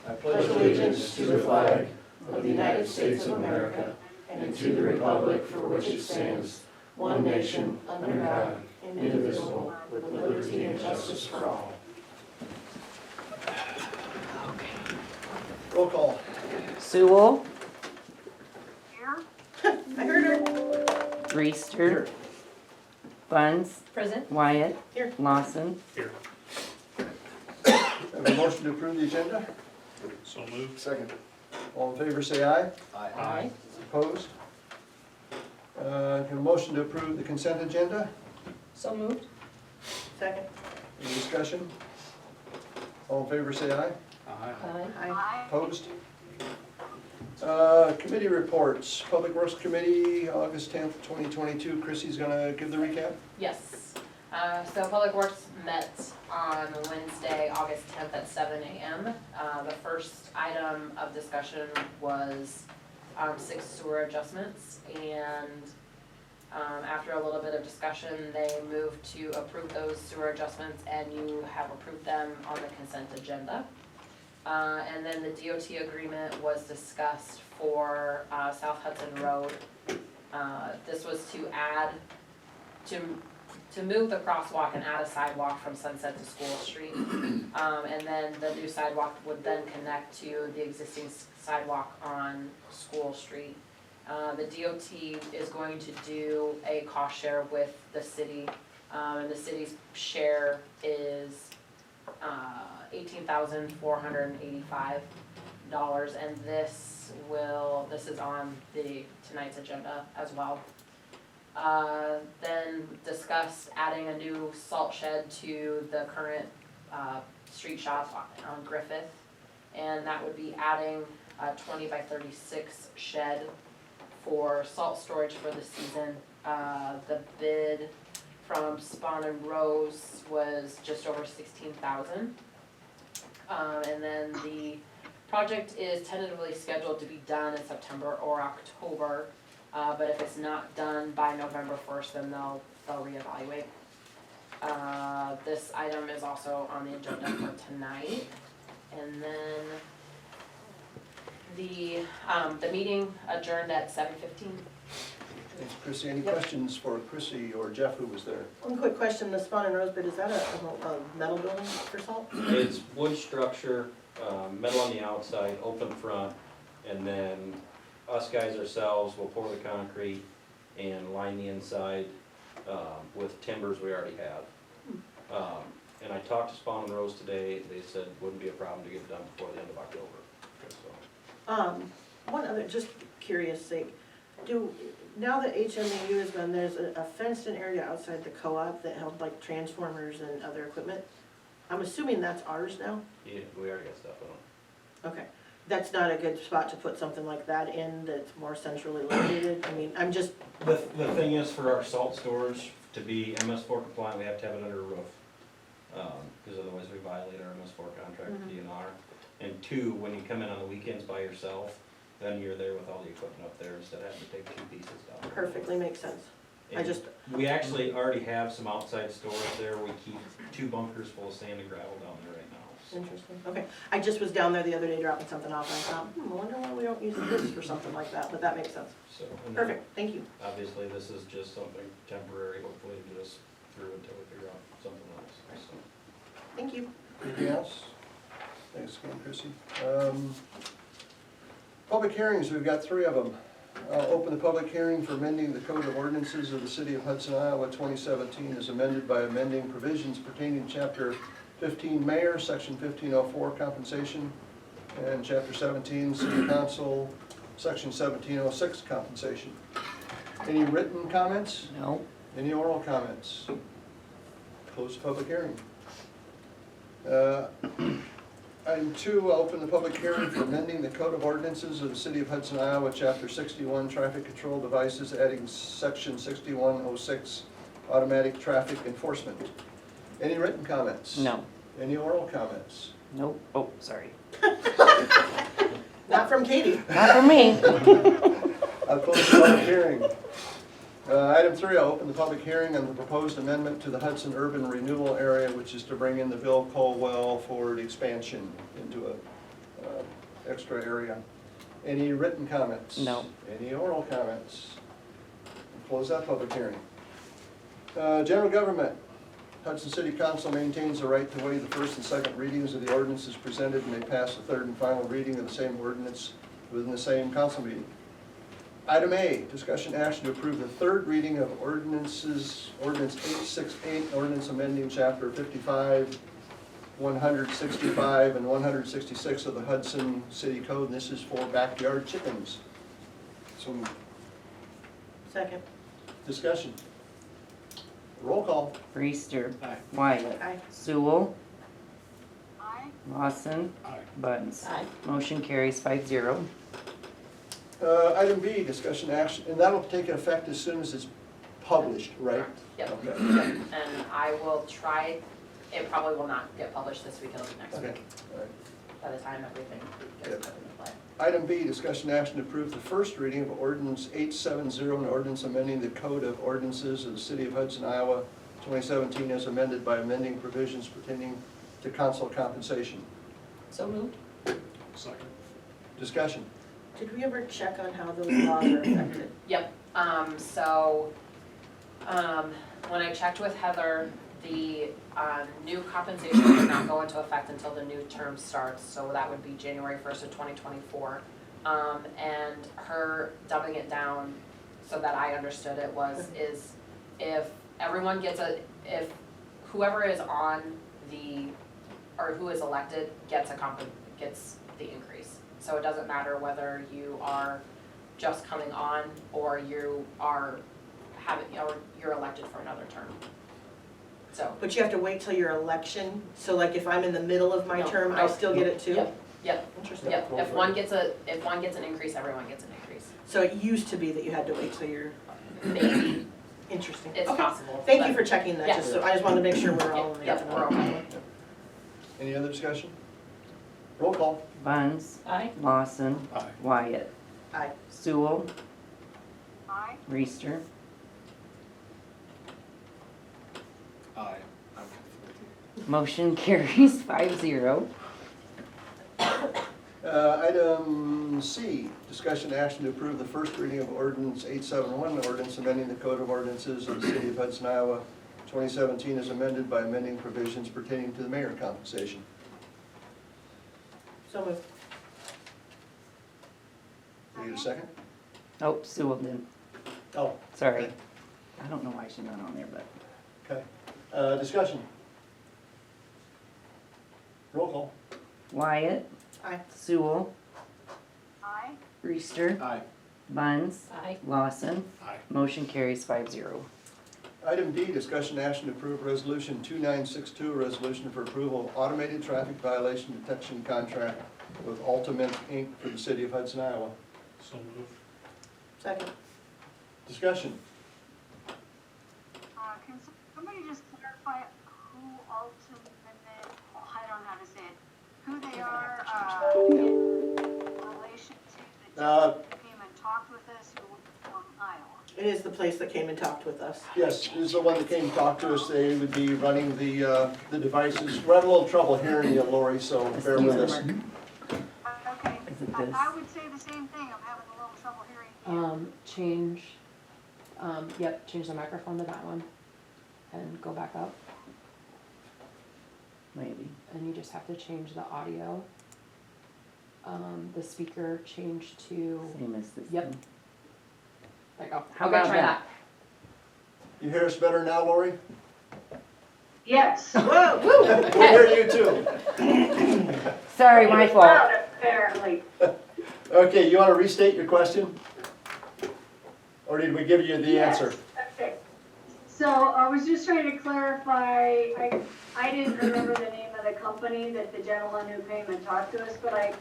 I pledge allegiance to the flag of the United States of America and to the republic for which it stands, one nation, under God, indivisible, with liberty and justice for all. Roll call. Sewell. I heard her. Reister. Buns. Present. Wyatt. Here. Lawson. Have a motion to approve the agenda? So moved. Second. All in favor, say aye. Aye. Opposed? Have a motion to approve the consent agenda? So moved. Second. Any discussion? All in favor, say aye. Aye. Opposed? Committee reports. Public Works Committee, August 10th, 2022. Chrissy's gonna give the recap. Yes. So Public Works met on Wednesday, August 10th at 7 a.m. The first item of discussion was 6 sewer adjustments, and after a little bit of discussion, they moved to approve those sewer adjustments, and you have approved them on the consent agenda. And then the DOT agreement was discussed for South Hudson Road. This was to add, to move the crosswalk and add a sidewalk from Sunset to School Street. And then the new sidewalk would then connect to the existing sidewalk on School Street. The DOT is going to do a cost share with the city, and the city's share is $18,485, and this is on tonight's agenda as well. Then discussed adding a new salt shed to the current street shop on Griffith, and that would be adding a 20 by 36 shed for salt storage for the season. The bid from Spawn and Rose was just over $16,000. And then the project is tentatively scheduled to be done in September or October, but if it's not done by November 1st, then they'll reevaluate. This item is also on the agenda for tonight. And then the meeting adjourned at 7:15. Thanks, Chrissy. Any questions for Chrissy or Jeff, who was there? One quick question, the Spawn and Rose bid, is that a metal building for salt? It's wood structure, metal on the outside, open front, and then us guys ourselves will pour the concrete and line the inside with timbers we already have. And I talked to Spawn and Rose today, they said it wouldn't be a problem to get it done before the end of October. So, One other, just curious sake, now that HMAU is gone, there's a fenced in area outside the co-op that held like transformers and other equipment. I'm assuming that's ours now? yeah, we already got stuff on it. Okay, that's not a good spot to put something like that in that's more centrally located? I mean, I'm just, The thing is, for our salt storage to be MS4 compliant, we have to have it under a roof. Because otherwise we violate our MS4 contract with DNR. And two, when you come in on the weekends by yourself, then you're there with all the equipment up there instead of having to take 2 pieces down. perfectly makes sense. And we actually already have some outside storage there. We keep 2 bunkers full of sand and gravel down there right now. So, Interesting, okay. I just was down there the other day dropping something off, and I thought, I wonder why we don't use this for something like that, but that makes sense. and then Perfect, thank you. obviously, this is just something temporary, hopefully to get us through until we figure out something else. So. Thank you. Anything else? Thanks again, Chrissy. Public hearings, we've got 3 of them. I'll open the public hearing for amending the Code of Ordinances of the City of Hudson, Iowa, 2017, as amended by amending provisions pertaining to Chapter 15 Mayor, Section 1504 Compensation, and Chapter 17 City Council, Section 1706 Compensation. Any written comments? No. Any oral comments? Close the public hearing. Item 2, I'll open the public hearing for amending the Code of Ordinances of the City of Hudson, Iowa, Chapter 61, Traffic Control Devices, adding Section 6106, Automatic Traffic Enforcement. Any written comments? No. Any oral comments? Nope. Oh, sorry. Not from Katie. Not for me. I'll close the public hearing. Item 3, I'll open the public hearing on the proposed amendment to the Hudson Urban Renewal Area, which is to bring in the Bill Colwell for the expansion into a extra area. Any written comments? No. Any oral comments? We'll close that public hearing. General government. Hudson City Council maintains the right to waive the first and second readings of the ordinances presented and may pass the third and final reading of the same ordinance within the same council meeting. Item A, discussion action to approve the third reading of ordinances, ordinance 868, ordinance amending chapter 55, 165, and 166 of the Hudson City Code, and this is for backyard chickens. So, Second. discussion. Roll call. Reister. Aye. Wyatt. Aye. Sewell. Aye. Lawson. Aye. Buns. Aye. Motion carries 5-0. Item B, discussion action, and that'll take effect as soon as it's published, right? Yep, Okay. yep, and I will try, it probably will not get published this week, it'll be next Okay. week, All right. by the time everything Yep. gets put into play. Item B, discussion action to approve the first reading of ordinance 870, an ordinance amending the Code of Ordinances of the City of Hudson, Iowa, 2017, as amended by amending provisions pertaining to council compensation. So moved. Second. Discussion. Did we ever check on how those laws are affected? Yep, when I checked with Heather, the, new compensation would not go into effect until the new term starts, so that would be January 1st of 2024. And her dumbing it down so that I understood it is if everyone gets if whoever is on or who is elected gets gets the increase. So it doesn't matter whether you are just coming on or you are or you're elected for another term. So. But you have to wait till your election, so like if I'm in the middle of my No, term, I no, still get it too? Yep, Interesting. yep, if one gets an increase, everyone gets an increase. So it used to be that you had to wait till you're, Maybe, interesting. it's Okay. possible. Thank but- you for checking that, Yeah. just so, I just wanted to make sure we're all in the. Yep, we're okay. Any other discussion? Roll call. Buns. Aye. Lawson. Aye. Wyatt. Aye. Sewell. Aye. Reister. Aye. Motion carries 5-0. Item C, discussion action to approve the first reading of ordinance 871, ordinance amending the Code of Ordinances of the City of Hudson, Iowa, 2017, as amended by amending provisions pertaining to the mayor compensation. So moved. Need a second? Oh, Sewell did. Oh, Sorry. Okay. I don't know why she's not on there, but. okay. Discussion. Roll call. Wyatt. Aye. Sewell. Aye. Reister. Aye. Buns. Aye. Lawson. Aye. Motion carries 5-0. Item D, discussion action to approve resolution 2962, a resolution for approval of automated traffic violation detection contract with Ultimate Inc. for the City of Hudson, Iowa. So moved. Second. Discussion. Can somebody just clarify who Ultimate, I don't know how to say it, who they are, in relation to the gentleman who came and talked with us who was from Iowa? It is the place that came and talked with us. Yes, this is the one that came and talked to us. They would be running the devices. We're having a little trouble hearing you, Lori, so bear with us. Okay, Is it I this? I would say the same thing, I'm having a little trouble hearing you. Change the microphone to that one and go back up. Maybe. And you just have to change the audio. The speaker change to, Same as this. Yep. one. there you go. How Okay, about try that? You hear us better now, Lori? Yes. Whoa! We hear you too. Sorry, my fault. Loud, apparently. Okay, you want to restate your question? Or did we give you the answer? Yes, okay. So I was just trying to clarify, I didn't remember the name of the company that the gentleman who came and talked to us, but it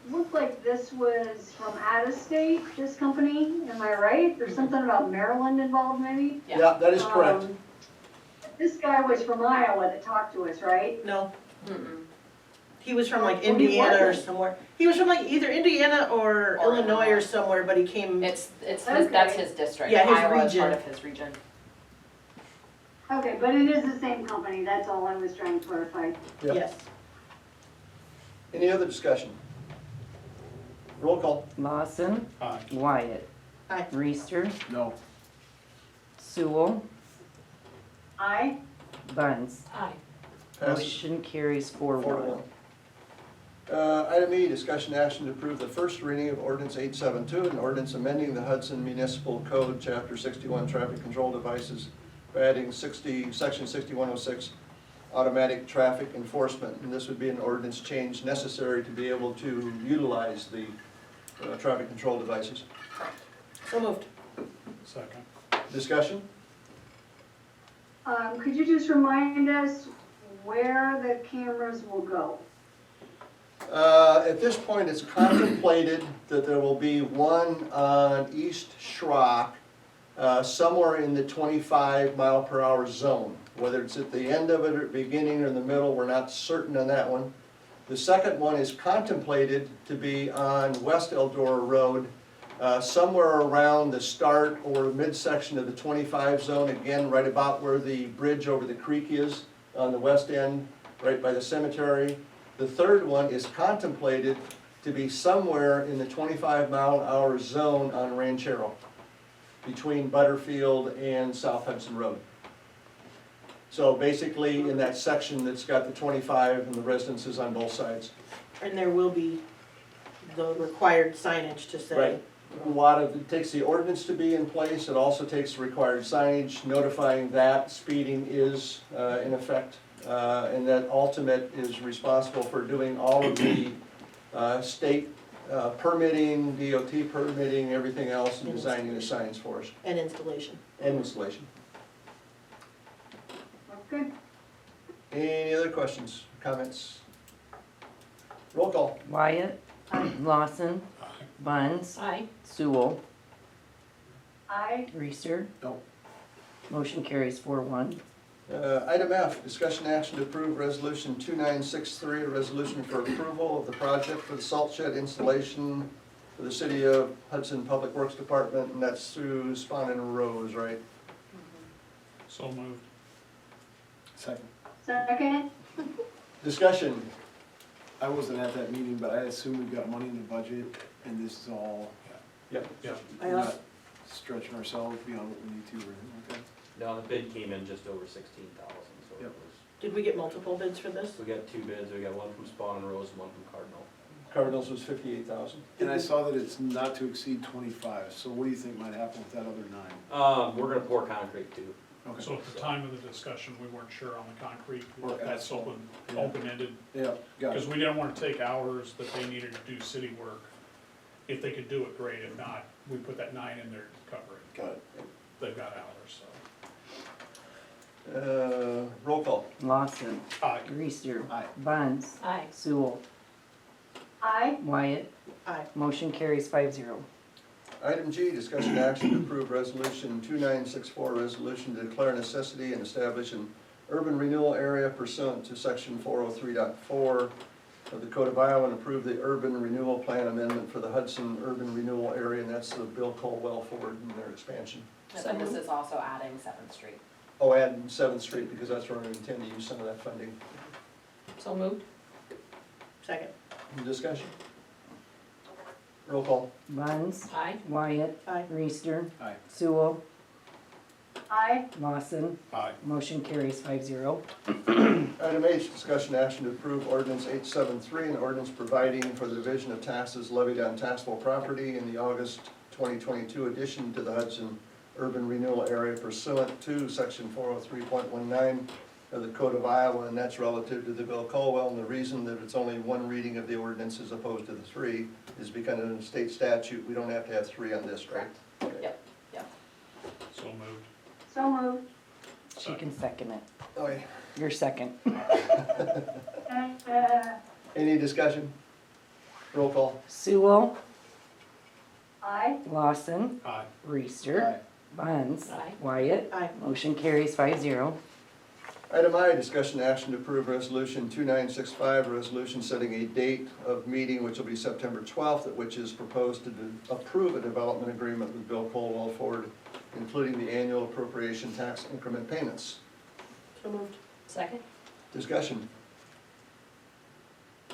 looked like this was from out of state, this company, am I right? There's something about Maryland involved maybe? Yeah. Yeah, that is correct. This guy was from Iowa that talked to us, right? No, Mm-mm. he was from like Oh, he Indiana or wasn't. somewhere. He was from like either Indiana or Or Illinois or Illinois. somewhere, but he came. It's his, Okay. that's his district. Yeah, his Iowa is region. part of his region. Okay, but it is the same company, that's all I was trying to clarify. Yep. Yes. Any other discussion? Roll call. Lawson, Aye. Wyatt. Aye. Reister, No. Sewell, Aye. Buns. Aye. Passes Motion carries 4-1. 4-1. Item E, discussion action to approve the first reading of ordinance 872, an ordinance amending the Hudson Municipal Code, Chapter 61, Traffic Control Devices, by adding Section 6106, automatic traffic enforcement. And this would be an ordinance change necessary to be able to utilize the traffic control devices. So moved. Second. Discussion? Could you just remind us where the cameras will go? At this point, it's contemplated that there will be one on East Schrock, somewhere in the 25-mile-per-hour zone. Whether it's at the end of it or beginning or in the middle, we're not certain on that one. The second one is contemplated to be on West Eldora Road, somewhere around the start or midsection of the 25 zone, again, right about where the bridge over the creek is on the west end, right by the cemetery. The third one is contemplated to be somewhere in the 25-mile-an-hour zone on Ranchero, between Butterfield and South Hudson Road. So basically, in that section that's got the 25 and the residences on both sides. And there will be the required signage to say. Right. A lot of, it takes the ordinance to be in place, it also takes the required signage notifying that speeding is in effect, and that Ultimate is responsible for doing all of the state permitting, DOT permitting, everything else, and designing the signs for us, And installation. and installation. Okay. Any other questions, comments? Roll call. Wyatt. Lawson, Aye. Buns. Aye. Sewell, Aye. Reister. No. Motion carries 4-1. Item F, discussion action to approve resolution 2963, a resolution for approval of the project for the salt shed installation for the City of Hudson Public Works Department, and that's through Spahn and Rose, right? So moved. Second. Second? Discussion. I wasn't at that meeting, but I assume we've got money in the budget, and this is all, Yep. Yeah. I we're also, not stretching ourselves beyond what we need to, right? Okay. No, the bid came in just over 16,000, so it Yep. was, did we get multiple bids for this? we got two bids, we got one from Spawn and Rose and one from Cardinal. Cardinals was 58,000. And I saw that it's not to exceed 25, so what do you think might happen with that other 9? We're gonna pour concrete too. Okay. So at the time of the discussion, we weren't sure on the concrete. Or That's asphalt. Yeah. open-ended, Yeah, got because it. we didn't want to take hours that they needed to do city work. If they could do it, great. If not, we put that 9 in there to cover it. Got it. They've got hours, so. Roll call. Lawson, Aye. Reister. Aye. Buns. Aye. Sewell, Aye. Wyatt. Aye. Motion carries 5-0. Item G, discussion action to approve resolution 2964, resolution to declare necessity and establish an urban renewal area pursuant to section 403.4 of the Code of Iowa, and approve the urban renewal plan amendment for the Hudson urban renewal area, and that's the Bill Colwell Ford and their expansion. And this is also adding 7th Street. Oh, add 7th Street, because that's where we intend to use some of that funding. So moved. Second. Discussion? Roll call. Buns. Aye. Wyatt. Aye. Reister. Aye. Sewell, Aye. Lawson. Aye. Motion carries 5-0. Item H, discussion action to approve ordinance 873, an ordinance providing for the division of taxes levied on taxable property in the August 2022 addition to the Hudson urban renewal area pursuant to section 403.19 of the Code of Iowa, and that's relative to the Bill Colwell. And the reason that it's only one reading of the ordinance as opposed to the 3 is because in state statute, we don't have to have 3 on this, right? Yep. So moved. So moved. She can second it. Okay. Your second. Any discussion? Roll call. Sewell, Aye. Lawson, Aye. Reister. Aye. Buns. Aye. Wyatt. Aye. Motion carries 5-0. Item I, discussion action to approve resolution 2965, a resolution setting a date of meeting which will be September 12th, at which is proposed to approve a development agreement with Bill Colwell Ford, including the annual appropriation tax increment payments. So moved. Second. Discussion.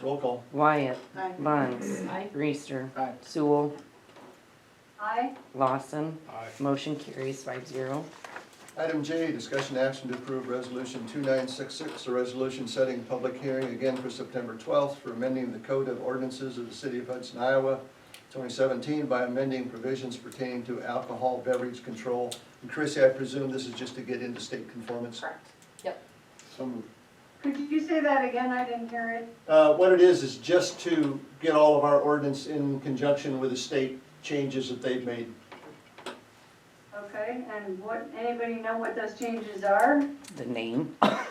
Roll call. Wyatt. Aye. Buns. Aye. Reister. Aye. Sewell. Aye. Lawson. Aye. Motion carries 5-0. Item J, discussion action to approve resolution 2966, a resolution setting a public hearing again for September 12th for amending the Code of Ordinances of the City of Hudson, Iowa, 2017 by amending provisions pertaining to alcohol beverage control. And Chrissy, I presume this is just to get into state conformance? Correct. So moved. Could you say that again? I didn't hear it. What it is just to get all of our ordinance in conjunction with the state changes that they've made. Okay, and what, anybody know what those changes are? The name. I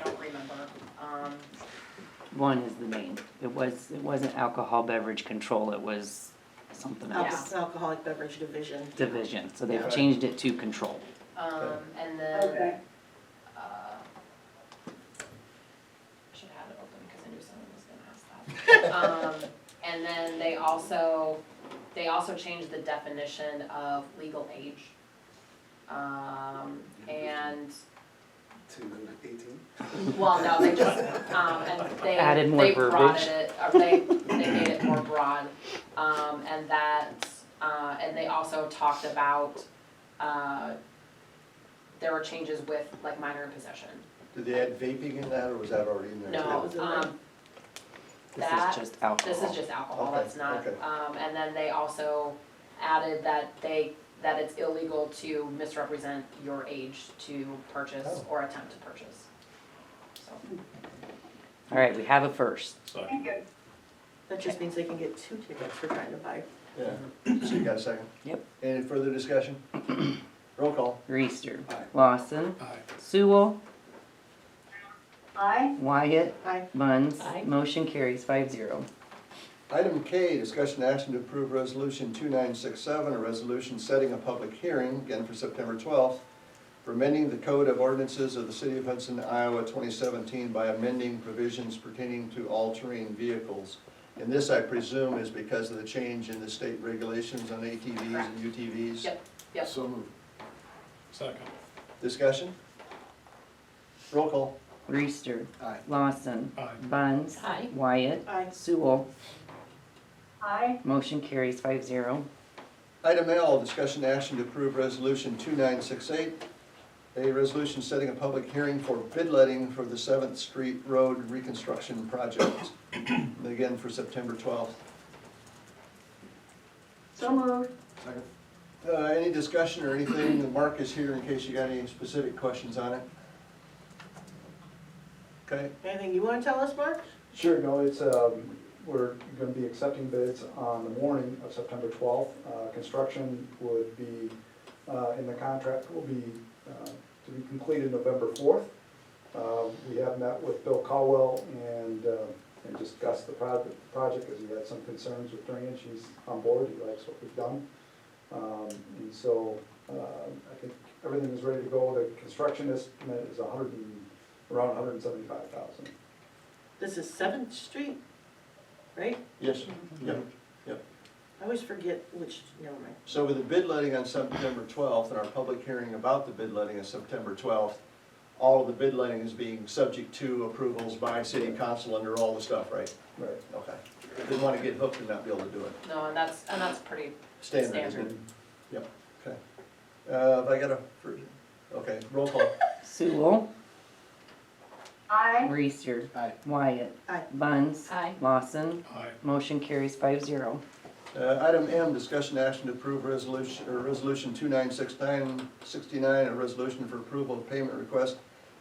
don't remember, One is the name. It wasn't alcohol beverage control, it was something else. Alcoholic beverage division. Division, so they've Yeah. changed it to control. and then, Okay. I should have it open because I knew someone was gonna ask that. And then they also changed the definition of legal age. And, To 18? well, no, they just, and they, Added more they broadened verbiage. it, or they made it more broad. And that, and they also talked about, there were changes with like minor possession. Did they add vaping in that, or was that already in there? No, was in there. This That- is just alcohol. This is just alcohol, Okay, that's not, okay. and then they also added that that it's illegal to misrepresent your age to purchase Oh. or attempt to purchase. So, All right, we have a first. Second. Thank you. That just means they can get 2 tickets for trying to buy. Yeah, so you got a second? Yep. Any further discussion? Roll call. Reister. Aye. Lawson. Aye. Sewell. Aye. Wyatt. Aye. Buns. Aye. Motion carries 5-0. Item K, discussion action to approve resolution 2967, a resolution setting a public hearing, again for September 12th, for amending the Code of Ordinances of the City of Hudson, Iowa, 2017 by amending provisions pertaining to all-terrain vehicles. And this, I presume, is because of the change in the state regulations on ATVs and UTVs? Yep. Yep. So moved. Second. Discussion? Roll call. Reister. Aye. Lawson. Aye. Buns. Aye. Wyatt. Aye. Sewell. Aye. Motion carries 5-0. Item L, discussion action to approve resolution 2968, a resolution setting a public hearing for bid letting for the 7th Street Road reconstruction project, and again for September 12th. So moved. Second. Any discussion or anything? Mark is here in case you got any specific questions on it. Okay, Anything you wanna tell us, Mark? Sure, no, it's, we're gonna be accepting bids on the morning of September 12th. Construction would be, in the contract, will be, to be completed November 4th. We have met with Bill Caldwell and discussed the project, as he had some concerns with drainage. He's on board, he likes what we've done. And so, I think everything is ready to go. The construction estimate is around $175,000. This is 7th Street, right? yes, yep. I always forget which, never mind. So with the bid letting on September 12th and our public hearing about the bid letting on September 12th, all of the bid letting is being subject to approvals by city council under all the stuff, right? Right. Okay. Didn't want to get hooked and not be able to do it. No, and that's pretty Standard, isn't it? standard. Yep, okay. Have I got a, okay, roll call. Sewell. Aye. Reister. Aye. Wyatt. Aye. Buns. Aye. Lawson. Aye. Motion carries 5-0. Item M, discussion action to approve resolution 2969, a resolution for approval of payment request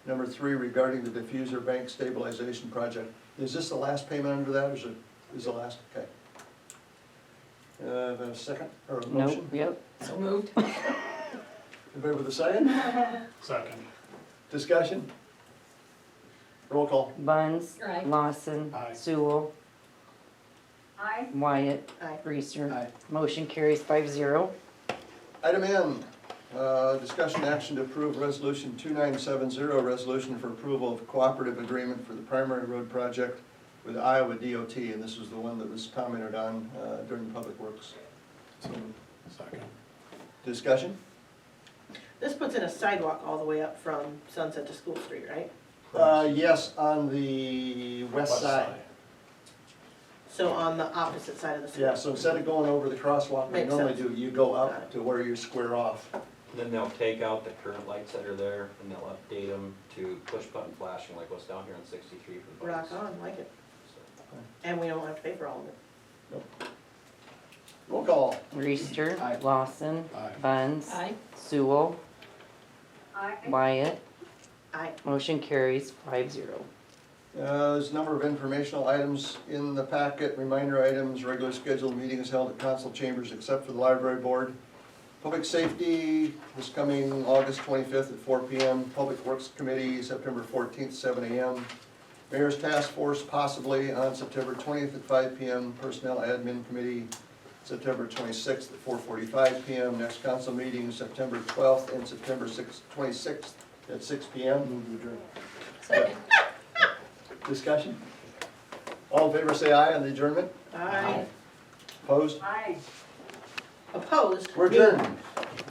number 3 regarding the diffuser bank stabilization project. Is this the last payment under that, or is the last? Okay. Have a second, or a motion? Nope, yep. So moved. Everybody with a second? Second. Discussion? Roll call. Buns. Aye. Lawson. Aye. Sewell. Aye. Wyatt. Aye. Reister. Aye. Motion carries 5-0. Item N, discussion action to approve resolution 2970, resolution for approval of cooperative agreement for the primary road project with Iowa DOT, and this was the one that was commented on during Public Works. Second. Discussion? This puts in a sidewalk all the way up from Sunset to School Street, right? Yes, on the west side. So on the opposite side of the street. Yeah, so instead of going over the crosswalk we Makes normally sense. do, you go Got up it. to where you square off. Then they'll take out the current lights that are there and they'll update them to push button flashing like what's down here on 63 for the Rock bikes. on, like it. So, And we don't have to pay for all of it. Roll call. Reister. Aye. Lawson. Aye. Buns. Aye. Sewell. I, Wyatt. Aye. Motion carries 5-0. There's a number of informational items in the packet, reminder items, regular scheduled meetings held at council chambers except for the library board. Public safety is coming August 25th at 4 PM. Public Works Committee, September 14th, 7 AM. Mayor's Task Force possibly on September 20th at 5 PM. Personnel Admin Committee, September 26th at 4:45 PM. Next council meeting, September 12th and September 26th at 6 PM. Move to adjourn. Second. Discussion? All in favor say aye on the adjournment. Aye. Opposed? I. Opposed? We're adjourned.